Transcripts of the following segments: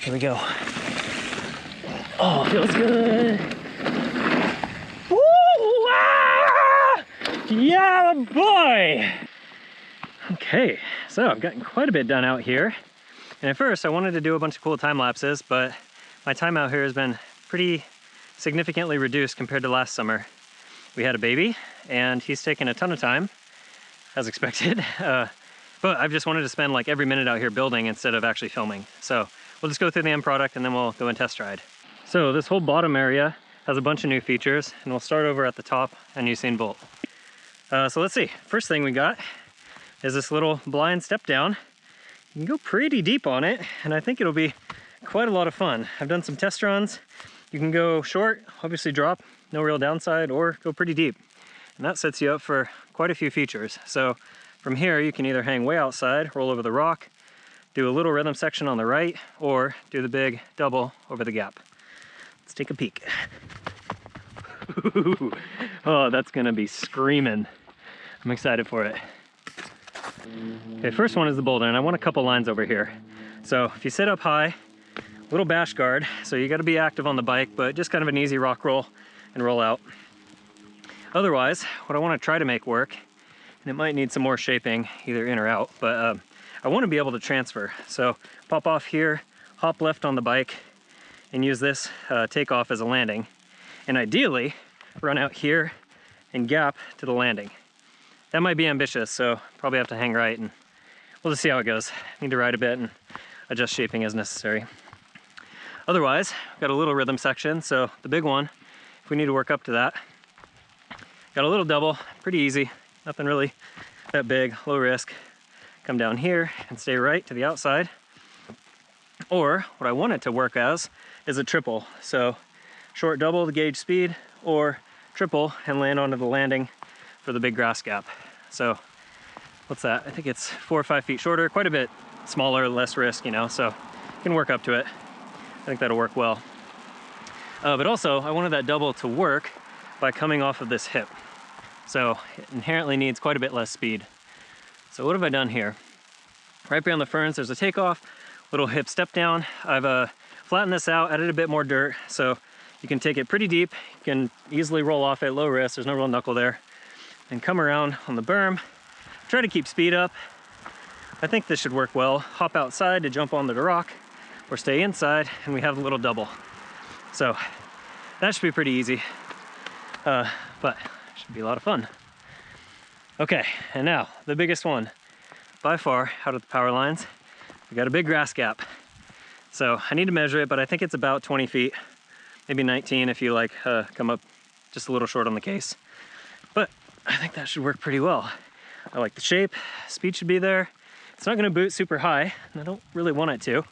Here we go. Oh, feels good. Woo! Ah! Yeah, boy! Okay, so I've gotten quite a bit done out here. And at first I wanted to do a bunch of cool time lapses, but my time out here has been pretty significantly reduced compared to last summer. We had a baby and he's taken a ton of time, as expected. But I've just wanted to spend like every minute out here building instead of actually filming. So we'll just go through the end product and then we'll go and test ride. So this whole bottom area has a bunch of new features, and we'll start over at the top on Usain Volt. So let's see, first thing we got is this little blind step down. You can go pretty deep on it, and I think it'll be quite a lot of fun. I've done some test runs. You can go short, obviously drop, no real downside, or go pretty deep. And that sets you up for quite a few features. So from here, you can either hang way outside, roll over the rock, do a little rhythm section on the right, or do the big double over the gap. Let's take a peek. Oh, that's gonna be screaming. I'm excited for it. Okay, first one is the boulder, and I want a couple lines over here. So if you sit up high, little bash guard, so you gotta be active on the bike, but just kind of an easy rock roll and roll out. Otherwise, what I wanna try to make work, and it might need some more shaping, either in or out, but I wanna be able to transfer. So pop off here, hop left on the bike, and use this takeoff as a landing. And ideally, run out here and gap to the landing. That might be ambitious, so probably have to hang right, and we'll just see how it goes. Need to ride a bit and adjust shaping as necessary. Otherwise, we've got a little rhythm section, so the big one, if we need to work up to that. Got a little double, pretty easy, nothing really that big, low risk. Come down here and stay right to the outside. Or what I want it to work as is a triple. So short double to gauge speed, or triple and land onto the landing for the big grass gap. So what's that? I think it's 4 or 5 feet shorter, quite a bit smaller, less risk, you know, so you can work up to it. I think that'll work well. But also I wanted that double to work by coming off of this hip. So it inherently needs quite a bit less speed. So what have I done here? Right beyond the ferns, there's a takeoff, little hip step down. I've flattened this out, added a bit more dirt, so you can take it pretty deep. You can easily roll off at low risk, there's no real knuckle there. And come around on the berm, try to keep speed up. I think this should work well. Hop outside to jump on the rock, or stay inside, and we have a little double. So that should be pretty easy, but should be a lot of fun. Okay, and now the biggest one by far out of the power lines. We got a big grass gap. So I need to measure it, but I think it's about 20 feet, maybe 19 if you like come up just a little short on the case. But I think that should work pretty well. I like the shape, speed should be there. It's not gonna boot super high, and I don't really want it to,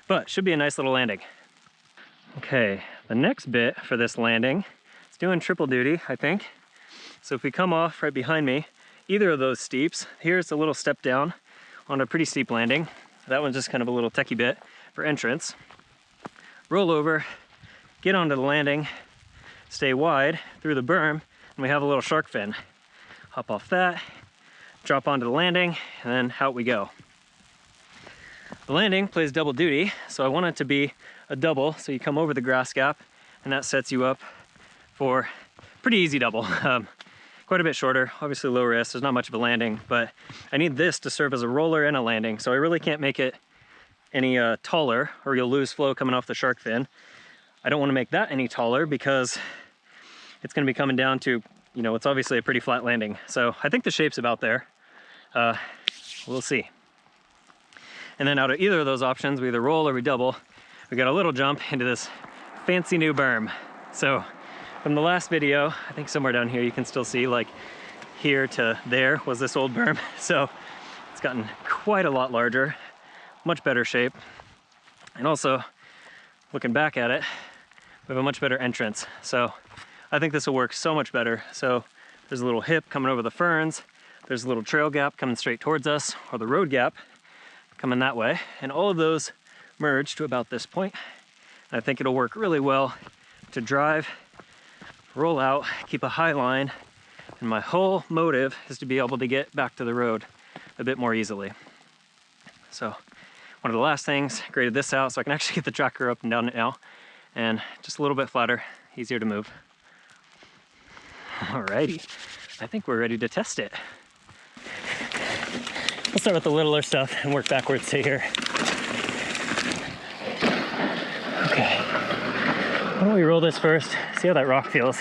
but should be a nice little landing. Okay, the next bit for this landing, it's doing triple duty, I think. So if we come off right behind me, either of those steeps, here's a little step down on a pretty steep landing. That one's just kind of a little techie bit for entrance. Roll over, get onto the landing, stay wide through the berm, and we have a little shark fin. Hop off that, drop onto the landing, and then out we go. The landing plays double duty, so I want it to be a double, so you come over the grass gap, and that sets you up for pretty easy double. Quite a bit shorter, obviously low risk, there's not much of a landing, but I need this to serve as a roller and a landing, so I really can't make it any taller, or you'll lose flow coming off the shark fin. I don't want to make that any taller because it's going to be coming down to, you know, it's obviously a pretty flat landing. So I think the shape's about there. We'll see. And then out of either of those options, we either roll or we double. We got a little jump into this fancy new berm. So from the last video, I think somewhere down here you can still see, like here to there was this old berm. So it's gotten quite a lot larger, much better shape. And also, looking back at it, we have a much better entrance. So I think this will work so much better. So there's a little hip coming over the ferns. There's a little trail gap coming straight towards us, or the road gap coming that way. And all of those merge to about this point. And I think it'll work really well to drive, roll out, keep a high line. And my whole motive is to be able to get back to the road a bit more easily. So one of the last things. Graded this out so I can actually get the tracker up and down it now. And just a little bit flatter, easier to move. Alrighty, I think we're ready to test it. We'll start with the littler stuff and work backwards to here. Okay, why don't we roll this first, see how that rock feels.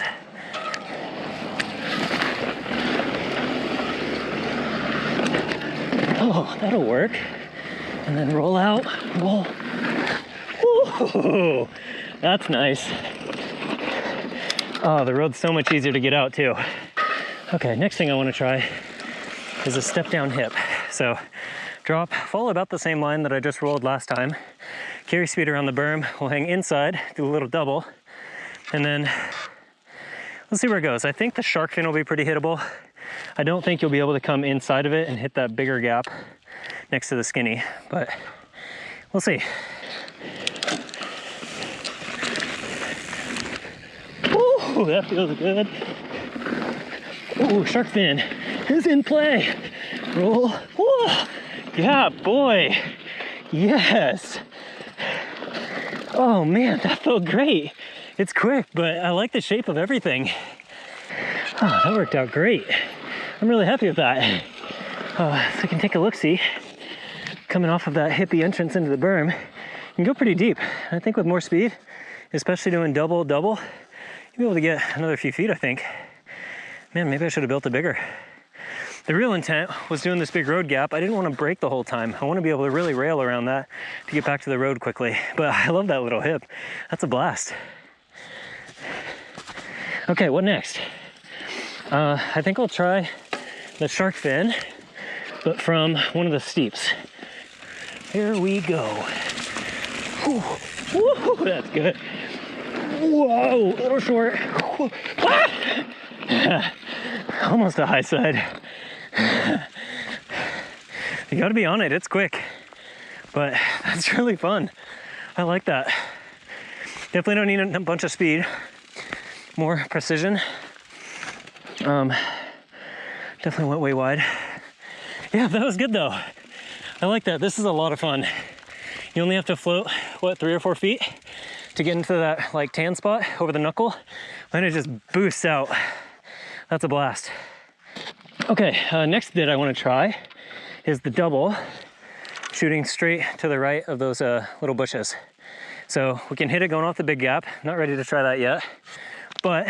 Oh, that'll work. And then roll out, roll. Ooh, that's nice. Oh, the road's so much easier to get out too. Okay, next thing I want to try is a step down hip. So drop, follow about the same line that I just rolled last time. Carry speed around the berm, we'll hang inside, do a little double, and then let's see where it goes. I think the shark fin will be pretty hittable. I don't think you'll be able to come inside of it and hit that bigger gap next to the skinny, but we'll see. Ooh, that feels good. Ooh, shark fin is in play. Roll. Ooh, yeah, boy. Yes. Oh man, that felt great. It's quick, but I like the shape of everything. Oh, that worked out great. I'm really happy with that. So I can take a look-see. Coming off of that hippie entrance into the berm, you can go pretty deep. I think with more speed, especially doing double, you'll be able to get another few feet, I think. Man, maybe I should have built it bigger. The real intent was doing this big road gap. I didn't want to brake the whole time. I want to be able to really rail around that to get back to the road quickly. But I love that little hip. That's a blast. Okay, what next? I think I'll try the shark fin, but from one of the steeps. Here we go. Whew. Woo, that's good. Whoa, a little short. Ah! Almost a high side. You gotta be on it, it's quick. But that's really fun. I like that. Definitely don't need a bunch of speed. More precision. Definitely went way wide. Yeah, that was good though. I like that. This is a lot of fun. You only have to float, what, 3 or 4 feet to get into that like tan spot over the knuckle. Then it just boosts out. That's a blast. Okay, next bit I want to try is the double, shooting straight to the right of those little bushes. So we can hit it going off the big gap. Not ready to try that yet, but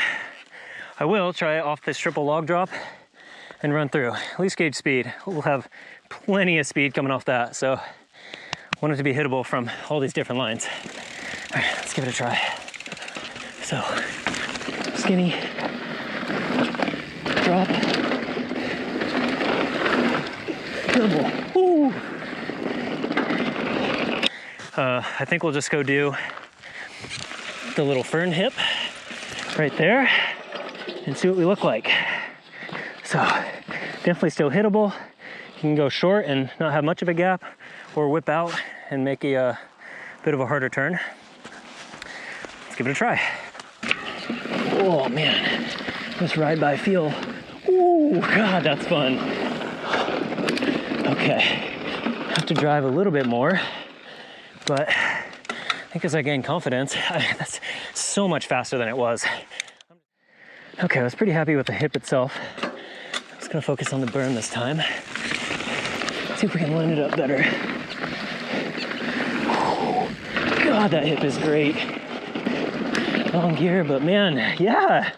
I will try it off this triple log drop and run through. At least gauge speed. We'll have plenty of speed coming off that, so I want it to be hittable from all these different lines. All right, let's give it a try. So, skinny, drop, double. Ooh. I think we'll just go do the little fern hip right there and see what we look like. So definitely still hittable. You can go short and not have much of a gap, or whip out and make a bit of a harder turn. Let's give it a try. Oh man, this ride by feel. Ooh, God, that's fun. Okay, have to drive a little bit more, but I think as I gain confidence, that's so much faster than it was. Okay, I was pretty happy with the hip itself. I'm just gonna focus on the berm this time. See if we can line it up better. God, that hip is great. Long gear, but man, yeah,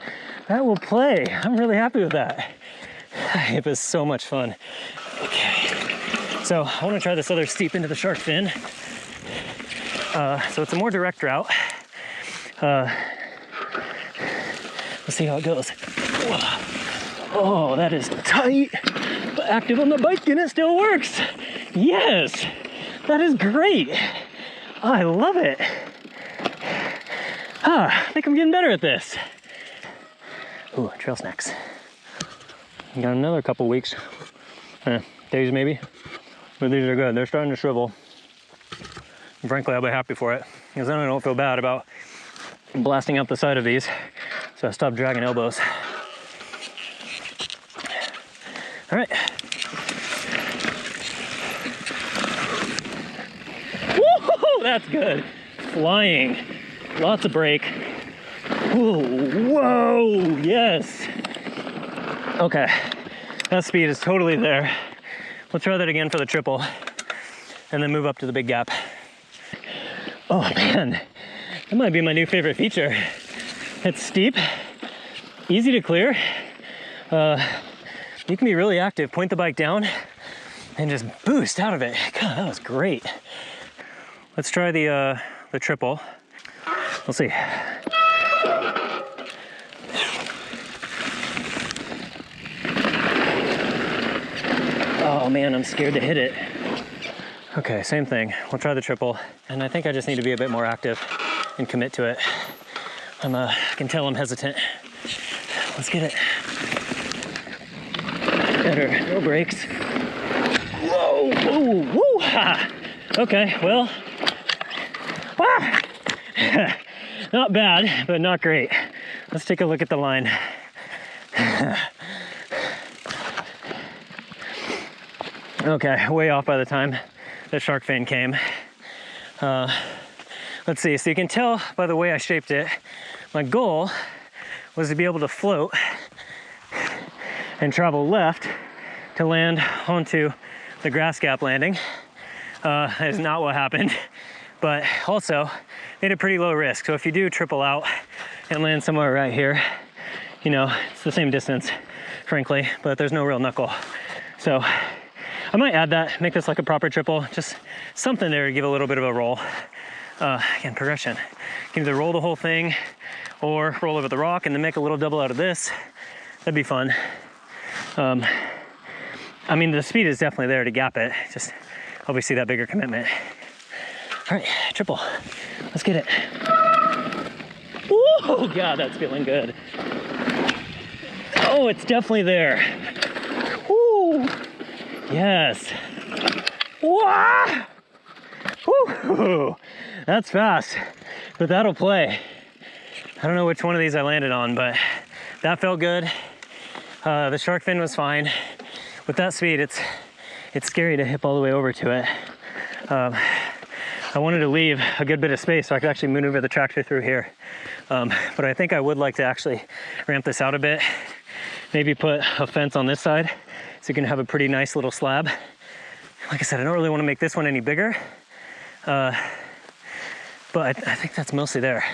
that will play. I'm really happy with that. That hip is so much fun. Okay, so I wanna try this other steep into the shark fin. So it's a more direct route. Let's see how it goes. Oh, that is tight, but active on the bike and it still works. Yes, that is great. I love it. I think I'm getting better at this. Ooh, trail snacks. Got another couple weeks, days maybe, but these are good. They're starting to shrivel. And frankly, I'll be happy for it, because then I don't feel bad about blasting out the side of these. So I stopped dragging elbows. All right. That's good. Flying. Lots of brake. Ooh, whoa, yes. Okay, that speed is totally there. We'll try that again for the triple and then move up to the big gap. Oh man, that might be my new favorite feature. It's steep, easy to clear. You can be really active, point the bike down and just boost out of it. God, that was great. Let's try the triple. We'll see. Oh man, I'm scared to hit it. Okay, same thing. We'll try the triple. And I think I just need to be a bit more active and commit to it. I can tell I'm hesitant. Let's get it. Better, no brakes. Whoa, whoa, woo, ha. Okay, well, ah. Not bad, but not great. Let's take a look at the line. Okay, way off by the time the shark fin came. Let's see, so you can tell by the way I shaped it, my goal was to be able to float and travel left to land onto the grass gap landing. That is not what happened, but also made it pretty low risk. So if you do triple out and land somewhere right here, you know, it's the same distance, frankly, but there's no real knuckle. So I might add that, make this like a proper triple, just something there to give a little bit of a roll. Again, progression. You can either roll the whole thing or roll over the rock and then make a little double out of this. That'd be fun. I mean, the speed is definitely there to gap it, just obviously that bigger commitment. All right, triple, let's get it. Oh God, that's feeling good. Oh, it's definitely there. Woo. Yes. Wah! Woo! That's fast, but that'll play. I don't know which one of these I landed on, but that felt good. The shark fin was fine. With that speed, it's scary to hip all the way over to it. I wanted to leave a good bit of space so I could actually maneuver the tractor through here. But I think I would like to actually ramp this out a bit. Maybe put a fence on this side so you can have a pretty nice little slab. Like I said, I don't really want to make this one any bigger. But I think that's mostly there.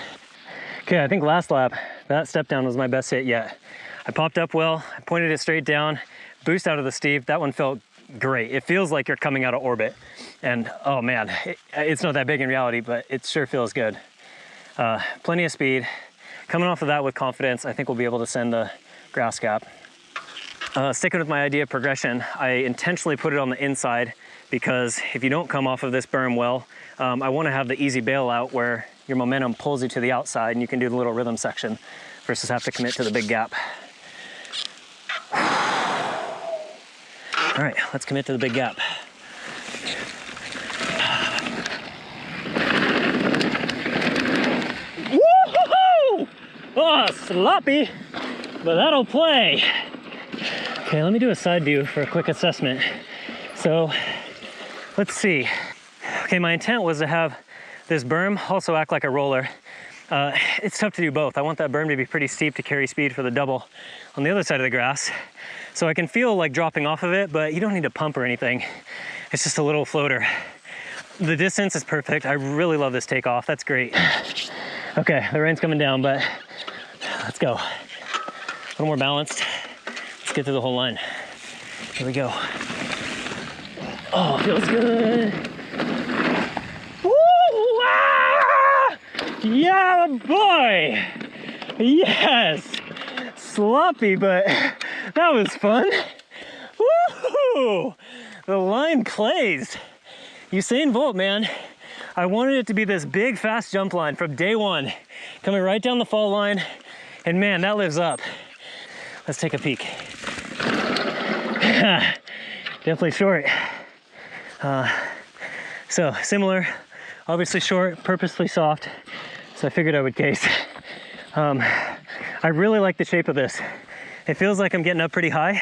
Okay, I think last lap, that step down was my best hit yet. I popped up well, I pointed it straight down, boost out of the steep. That one felt great. It feels like you're coming out of orbit. And oh man, it's not that big in reality, but it sure feels good. Plenty of speed. Coming off of that with confidence, I think we'll be able to send the grass gap. Sticking with my idea of progression, I intentionally put it on the inside because if you don't come off of this berm well, I want to have the easy bailout where your momentum pulls you to the outside and you can do the little rhythm section versus have to commit to the big gap. All right, let's commit to the big gap. Woo-hoo-hoo! Oh, sloppy, but that'll play. Okay, let me do a side view for a quick assessment. So, let's see. Okay, my intent was to have this berm also act like a roller. It's tough to do both. I want that berm to be pretty steep to carry speed for the double on the other side of the grass. So I can feel like dropping off of it, but you don't need to pump or anything. It's just a little floater. The distance is perfect. I really love this takeoff. That's great. Okay, the rain's coming down, but let's go. A little more balanced. Let's get through the whole line. Here we go. Oh, feels good. Woo! Ah! Yeah, boy! Yes! Sloppy, but that was fun. Woo! The line plays. Usain Volt, man. I wanted it to be this big, fast jump line from day one, coming right down the fall line, and man, that lives up. Let's take a peek. Definitely short. So similar, obviously short, purposely soft. So I figured I would case. I really like the shape of this. It feels like I'm getting up pretty high.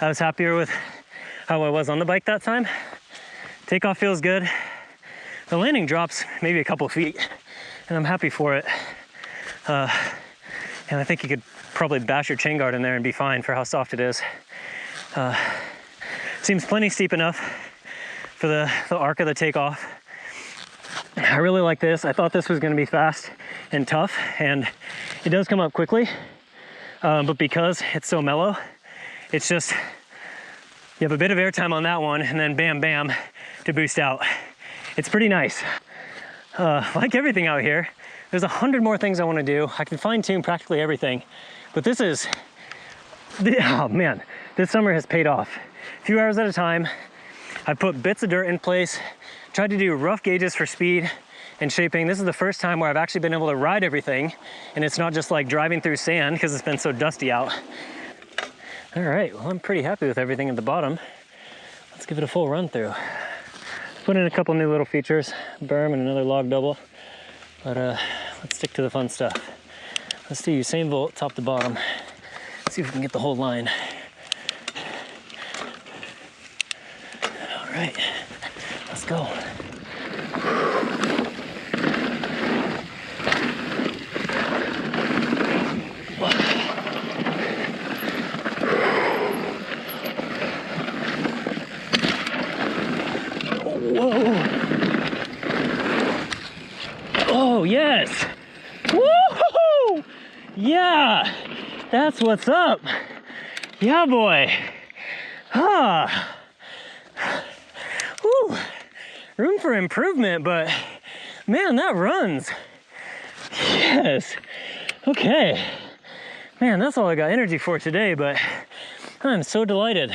I was happier with how I was on the bike that time. Takeoff feels good. the landing drops maybe a couple feet, and I'm happy for it. And I think you could probably bash your chain guard in there and be fine for how soft it is. Seems plenty steep enough for the arc of the takeoff. I really like this. I thought this was going to be fast and tough, and it does come up quickly, but because it's so mellow, it's just, you have a bit of airtime on that one, and then bam, bam, to boost out. It's pretty nice. Like everything out here, there's 100 more things I want to do. I can fine tune practically everything, but this is, oh man, this summer has paid off. A few hours at a time, I put bits of dirt in place, tried to do rough gauges for speed and shaping. This is the first time where I've actually been able to ride everything, and it's not just like driving through sand because it's been so dusty out. All right, well, I'm pretty happy with everything at the bottom. Let's give it a full run through. Put in a couple new little features, berm and another log double, but let's stick to the fun stuff. Let's do Usain Volt top to bottom. Let's see if we can get the whole line. All right, let's go. Whoa. Oh, yes. Woo-hoo-hoo! Yeah, that's what's up. Yeah, boy. Ah. Whew. Room for improvement, but man, that runs. Yes. Okay. Man, that's all I got energy for today, but I'm so delighted.